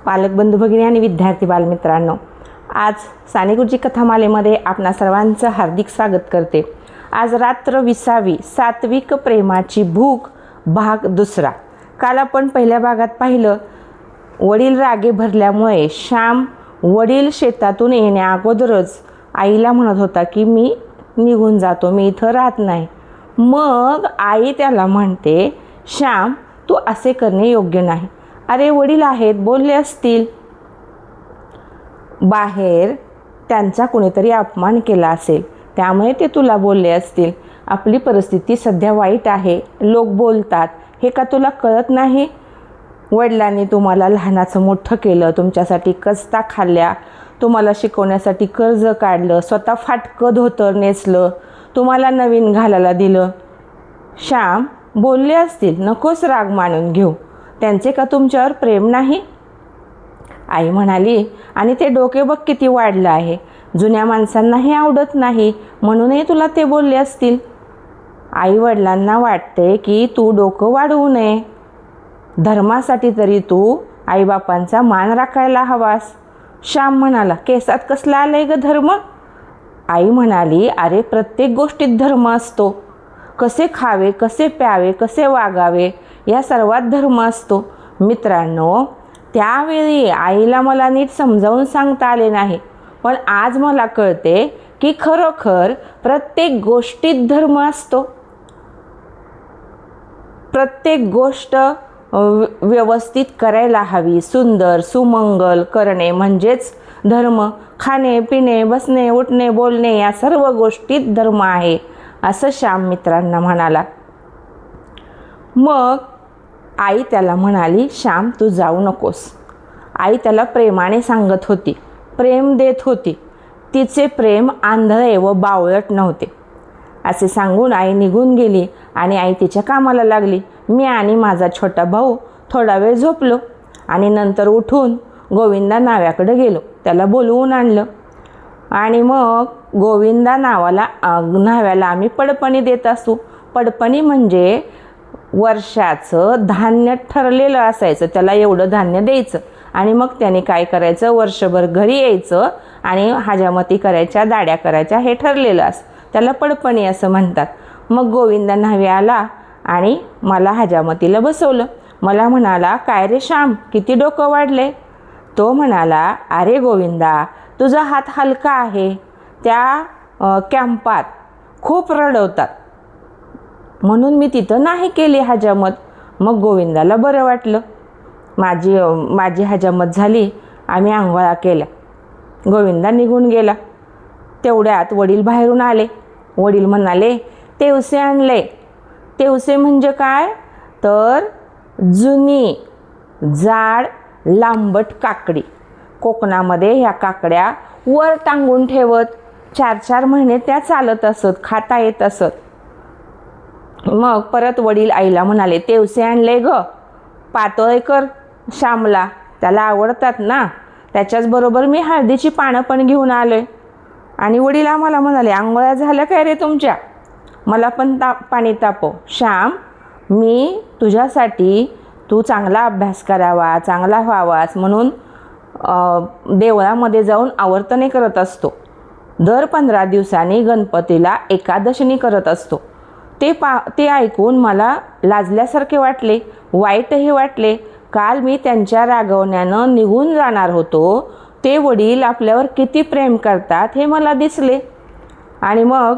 पालक बंधू भगिनी आणि विद्यार्थी बालमित्रांनो, आज साने गुरुजी कथामालेमध्ये आपणा सर्वांचं हार्दिक स्वागत करते। आज रात्र 20वी सात्विक प्रेमाची भूक भाग दुसरा। काल आपण पहिल्या भागात पाहिलं, वडील रागे भरल्यामुळे श्याम वडील शेतातून येण्या अगोदरच आईला म्हणत होता की मी निघून जातो, मी इथं राहत नाही। मग आई त्याला म्हणते, श्याम तू असे करणे योग्य नाही। अरे वडील आहेत, बोलले असतील, बाहेर त्यांचा कुणीतरी अपमान केला असेल, त्यामुळे ते तुला बोलले असतील। आपली परिस्थिती सध्या वाईट आहे, लोक बोलतात, हे का तुला कळत नाही? वडिलांनी तुम्हाला लहानाचं मोठं केलं, तुमच्यासाठी कष्टा खाल्ल्या, तुम्हाला शिकवण्यासाठी कर्ज काढलं, स्वतः फाटकं धोतर नेसलं, तुम्हाला नवीन घालायला दिलं। श्याम बोलले असतील, नकोस राग मानून घेऊ, त्यांचे का तुमच्यावर प्रेम नाही? आई म्हणाली, आणि ते डोके बघ किती वाढलं आहे, जुन्या माणसांना हे आवडत नाही, म्हणूनही तुला ते बोलले असतील। आई वडिलांना वाटते की तू डोकं वाढवू नये, धर्मासाठी तरी तू आईबापांचा मान राखायला हवास। श्याम म्हणाला, केसात कसला आलंय ग धर्म? आई म्हणाली, अरे प्रत्येक गोष्टीत धर्म असतो, कसे खावे, कसे प्यावे, कसे वागावे, या सर्वात धर्म असतो। मित्रांनो, त्यावेळी आईला मला नीट समजावून सांगता आले नाही, पण आज मला कळते की खरोखर प्रत्येक गोष्टीत धर्म असतो। प्रत्येक गोष्ट व्यवस्थित करायला हवी, सुंदर सुमंगल करणे म्हणजेच धर्म। खाणे पिणे बसणे उठणे बोलणे या सर्व गोष्टीत धर्म आहे, असं श्याम मित्रांना म्हणाला। मग आई त्याला म्हणाली, श्याम तू जाऊ नकोस। आई त्याला प्रेमाने सांगत होती, प्रेम देत होती, तिचे प्रेम आंधळे व बावळट नव्हते। असे सांगून आई निघून गेली आणि आई तिच्या कामाला लागली। मी आणि माझा छोटा भाऊ थोडा वेळ झोपलो आणि नंतर उठून गोविंदा नाव्याकडे गेलो, त्याला बोलवून आणलं आणि मग गोविंदा न्हाव्याला आम्ही पडपणी देत असू। पडपणी म्हणजे वर्षाचं धान्य ठरलेलं असायचं, त्याला एवढं धान्य द्यायचं आणि मग त्याने काय करायचं, वर्षभर घरी यायचं आणि हजामती करायच्या, दाड्या करायच्या, हे ठरलेलं असं, त्याला पडपणी असं म्हणतात। मग गोविंदा न्हावी आला आणि मला हजामतीला बसवलं। मला म्हणाला, काय रे श्याम किती डोकं वाढले? तो म्हणाला, अरे गोविंदा तुझा हात हलका आहे, त्या कॅम्पात खूप रडवतात म्हणून मी तिथं नाही केली हजामत। मग गोविंदाला बरं वाटलं, माझी हजामत झाली, आम्ही आंघोळा केल्या, गोविंदा निघून गेला। तेवढ्यात वडील बाहेरून आले। वडील म्हणाले, तेवसे आणले। तेवसे म्हणजे काय तर जुनी जाड लांबट काकडी, कोकणामध्ये ह्या काकड्या वर टांगून ठेवत 4-4 महिने त्या चालत असत, खाता येत असत। मग परत वडील आईला म्हणाले, तेवसे आणले ग, पातळ कर श्यामला, त्याला आवडतात ना, त्याच्याचबरोबर मी हळदीची पानं पण घेऊन आलोय। आणि वडील आम्हाला म्हणाले, आंघोळ्या झाल्या काय रे तुमच्या? मला पण पाणी तापव। श्याम मी तुझ्यासाठी तू चांगला अभ्यास करावा, चांगला व्हावास म्हणून देवळामध्ये जाऊन आवर्तने करत असतो, दर 15 दिवसांनी गणपतीला एकादशिनी करत असतो। ते ऐकून मला लाजल्यासारखे वाटले, वाईटही वाटले। काल मी त्यांच्या रागवण्यानं निघून जाणार होतो, ते वडील आपल्यावर किती प्रेम करतात हे मला दिसले आणि मग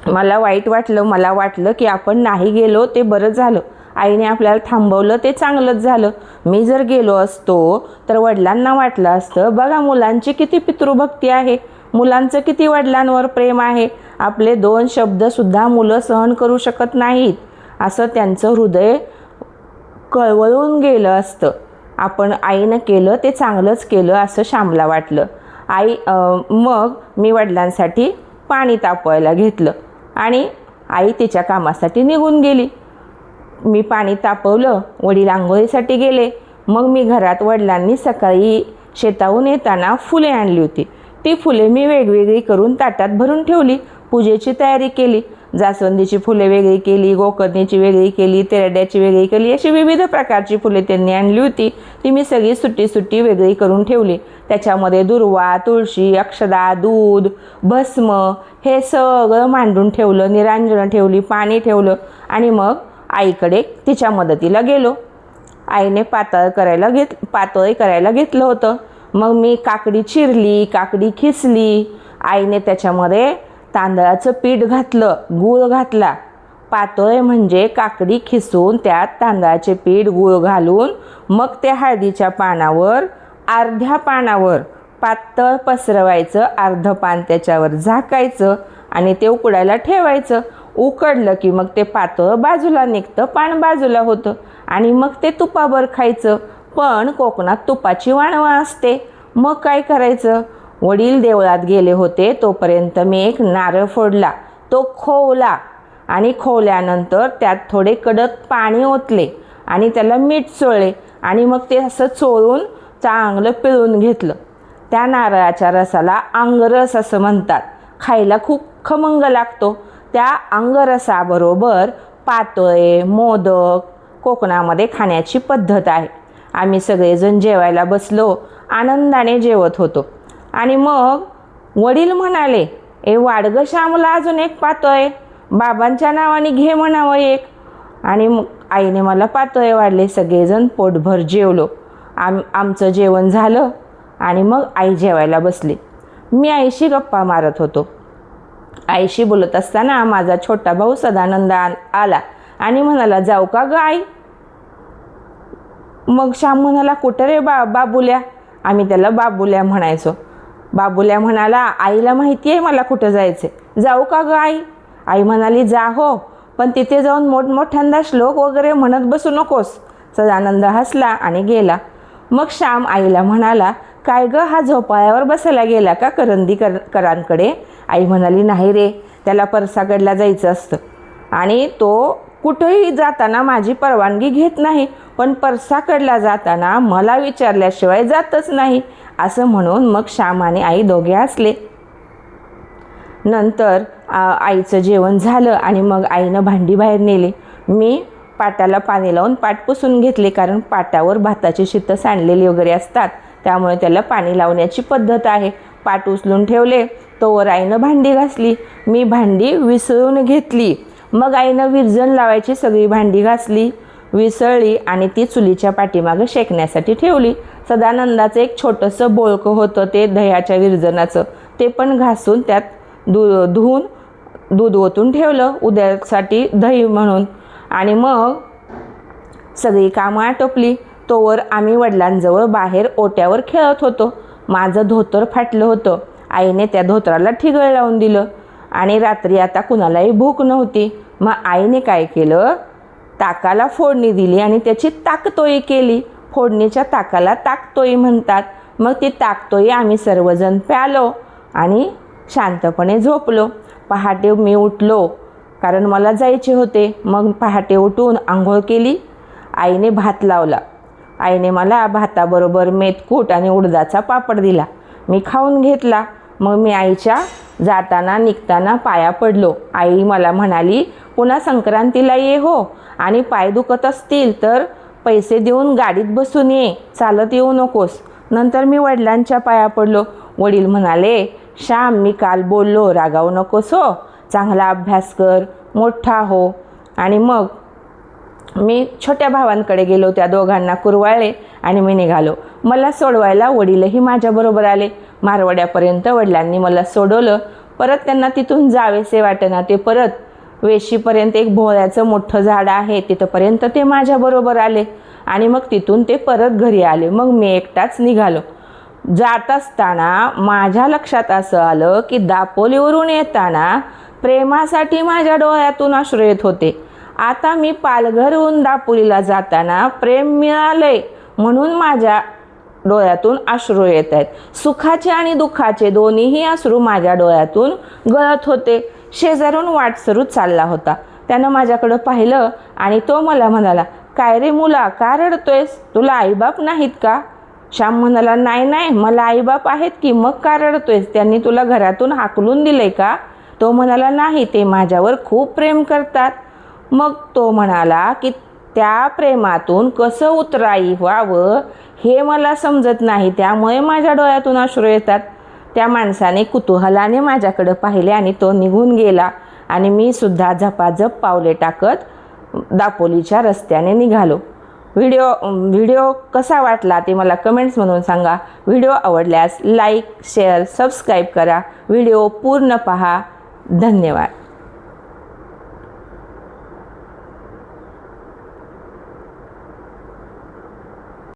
मला वाईट वाटलं। मला वाटलं की आपण नाही गेलो ते बरं झालं, आईने आपल्याला थांबवलं ते चांगलंच झालं। मी जर गेलो असतो तर वडिलांना वाटलं असतं, बघा मुलांची किती पितृभक्ती आहे, मुलांचं किती वडिलांवर प्रेम आहे, आपले 2 शब्दसुद्धा मुलं सहन करू शकत नाहीत, असं त्यांचं हृदय कळवळून गेलं असतं। आपण आईनं केलं ते चांगलंच केलं असं श्यामला वाटलं। मग मी वडिलांसाठी पाणी तापवायला घेतलं आणि आई तिच्या कामासाठी निघून गेली। मी पाणी तापवलं, वडील आंघोळीसाठी गेले। मग मी घरात वडिलांनी सकाळी शेताहून येताना फुले आणली होती, ती फुले मी वेगवेगळी करून ताटात भरून ठेवली, पूजेची तयारी केली। जास्वंदीची फुले वेगळी केली, गोकर्णीची वेगळी केली, तेरड्याची वेगळी केली, अशी विविध प्रकारची फुले त्यांनी आणली होती. ती मी सगळी सुट्टी सुट्टी वेगळी करून ठेवली. त्याच्यामध्ये दुर्वा, तुळशी, अक्षदा, दूध, भस्म हे सगळं मांडून ठेवलं, निरांजनं ठेवली, पाणी ठेवलं आणि मग आईकडे तिच्या मदतीला गेलो. आईने पातळी करायला घेतलं होतं. मग मी काकडी चिरली, काकडी खिसली. आईने त्याच्यामध्ये तांदळाचं पीठ घातलं, गूळ घातला. पातोळे म्हणजे काकडी खिसून त्यात तांदळाचे पीठ, गूळ घालून मग ते हळदीच्या पानावर, अर्ध्या पानावर पातळ पसरवायचं, अर्धं पान त्याच्यावर झाकायचं आणि ते उकडायला ठेवायचं. उकडलं की मग ते पातळ बाजूला निघतं, पान बाजूला होतं आणि मग ते तुपावर खायचं. पण कोकणात तुपाची वाणवा असते. मग काय करायचं? वडील देवळात गेले होते तोपर्यंत मी एक नारळ फोडला, तो खोवला आणि खोवल्यानंतर त्यात थोडे कडक पाणी ओतले आणि त्याला मीठ चोळले आणि मग ते असं चोळून चांगलं पिळून घेतलं. त्या नारळाच्या रसाला अंगरस असं म्हणतात. खायला खूप खमंग लागतो. त्या अंगरसाबरोबर पातोळे, मोदक कोकणामध्ये खाण्याची पद्धत आहे. आम्ही सगळेजण जेवायला बसलो, आनंदाने जेवत होतो आणि मग वडील म्हणाले, ए वाडगं श्यामला अजून एक पातोळे, बाबांच्या नावाने घे म्हणावं एक. आणि मग आईने मला पातोळे वाढले. सगळेजण पोटभर जेवलो. आमचं जेवण झालं आणि मग आई जेवायला बसली. मी आईशी गप्पा मारत होतो. आईशी बोलत असताना माझा छोटा भाऊ सदानंद आला आणि म्हणाला, जाऊ का ग आई? मग श्याम म्हणाला, कुठं रे बाबुल्या? आम्ही त्याला बाबुल्या म्हणायचो. बाबुल्या म्हणाला, आईला माहिती आहे मला कुठं जायचे, जाऊ का ग आई? आई म्हणाली, जा हो, पण तिथे जाऊन मोठमोठ्यांदा श्लोक वगैरे म्हणत बसू नकोस. सदानंद हसला आणि गेला. मग श्याम आईला म्हणाला, काय ग, हा झोपाळ्यावर बसायला गेला का करांकडे? आई म्हणाली, नाही रे, त्याला परसागडला जायचं असतं आणि तो कुठंही जाताना माझी परवानगी घेत नाही, पण परसाकडला जाताना मला विचारल्याशिवाय जातच नाही. असं म्हणून मग श्याम आणि आई दोघे हसले. नंतर आईचं जेवण झालं आणि मग आईनं भांडी बाहेर नेली. मी पाटाला पाणी लावून पाट पुसून घेतले, कारण पाटावर भाताची शितं सांडलेली वगैरे असतात, त्यामुळे त्याला पाणी लावण्याची पद्धत आहे. पाट उचलून ठेवले. तोवर आईनं भांडी घासली. मी भांडी विसळून घेतली. मग आईनं विरजण लावायची सगळी भांडी घासली, विसळली आणि ती चुलीच्या पाठीमागं शेकण्यासाठी ठेवली. सदानंदाचं एक छोटंसं बोळकं होतं ते दह्याच्या विरजणाचं, ते पण घासून त्यात धुवून दूध ओतून ठेवलं उद्यासाठी दही म्हणून. आणि मग सगळी कामं आटोपली. तोवर आम्ही वडिलांजवळ बाहेर ओट्यावर खेळत होतो. माझं धोतर फाटलं होतं. आईने त्या धोतराला ठिगळ लावून दिलं आणि रात्री आता कुणालाही भूक नव्हती. मग आईने काय केलं, ताकाला फोडणी दिली आणि त्याची ताकतोई केली. फोडणीच्या ताकाला ताकतोई म्हणतात. मग ती ताकतोई आम्ही सर्वजण प्यालो आणि शांतपणे झोपलो. पहाटे मी उठलो, कारण मला जायचे होते. मग पहाटे उठून आंघोळ केली. आईने भात लावला. आईने मला भाताबरोबर मेथकूट आणि उडदाचा पापड दिला. मी खाऊन घेतला. मग मी आईच्या जाताना निघताना पाया पडलो. आई मला म्हणाली, पुन्हा संक्रांतीला ये हो, आणि पाय दुखत असतील तर पैसे देऊन गाडीत बसून ये, चालत येऊ नकोस. नंतर मी वडिलांच्या पाया पडलो. वडील म्हणाले, श्याम, मी काल बोललो, रागावू नकोस हो, चांगला अभ्यास कर, मोठा हो. आणि मग मी छोट्या भावांकडे गेलो. त्या दोघांना कुरवाळले आणि मी निघालो. मला सोडवायला वडीलही माझ्याबरोबर आले. मारवाड्यापर्यंत वडिलांनी मला सोडवलं. परत त्यांना तिथून जावेसे वाटेना. ते परत वेशीपर्यंत एक भोळ्याचं मोठं झाड आहे, तिथंपर्यंत ते माझ्याबरोबर आले आणि मग तिथून ते परत घरी आले. मग मी एकटाच निघालो. जात असताना माझ्या लक्षात असं आलं की दापोलीवरून येताना प्रेमासाठी माझ्या डोळ्यातून अश्रू येत होते. आता मी पालघरहून दापोलीला जाताना प्रेम मिळालंय म्हणून माझ्या डोळ्यातून अश्रू येत आहेत. सुखाचे आणि दुःखाचे दोन्हीही अश्रू माझ्या डोळ्यातून गळत होते. शेजारून वाटसरू चालला होता. त्यानं माझ्याकडं पाहिलं आणि तो मला म्हणाला, काय रे मुला, का रडतोयस? तुला आईबाप नाहीत का? श्याम म्हणाला, नाही नाही, मला आईबाप आहेत की, मग का रडतोयस? त्यांनी तुला घरातून हाकलून दिलंय का? तो म्हणाला, नाही, ते माझ्यावर खूप प्रेम करतात. मग तो म्हणाला की त्या प्रेमातून कसं उतराई व्हावं हे मला समजत नाही, त्यामुळे माझ्या डोळ्यातून अश्रू येतात. त्या माणसाने कुतूहलाने माझ्याकडे पाहिले आणि तो निघून गेला आणि मी सुद्धा झपाझप पावले टाकत दापोलीच्या रस्त्याने निघालो. व्हिडिओ कसा वाटला ते मला कमेंट्स म्हणून सांगा. व्हिडिओ आवडल्यास लाईक, शेअर, सबस्क्राईब करा. व्हिडिओ पूर्ण पहा. धन्यवाद.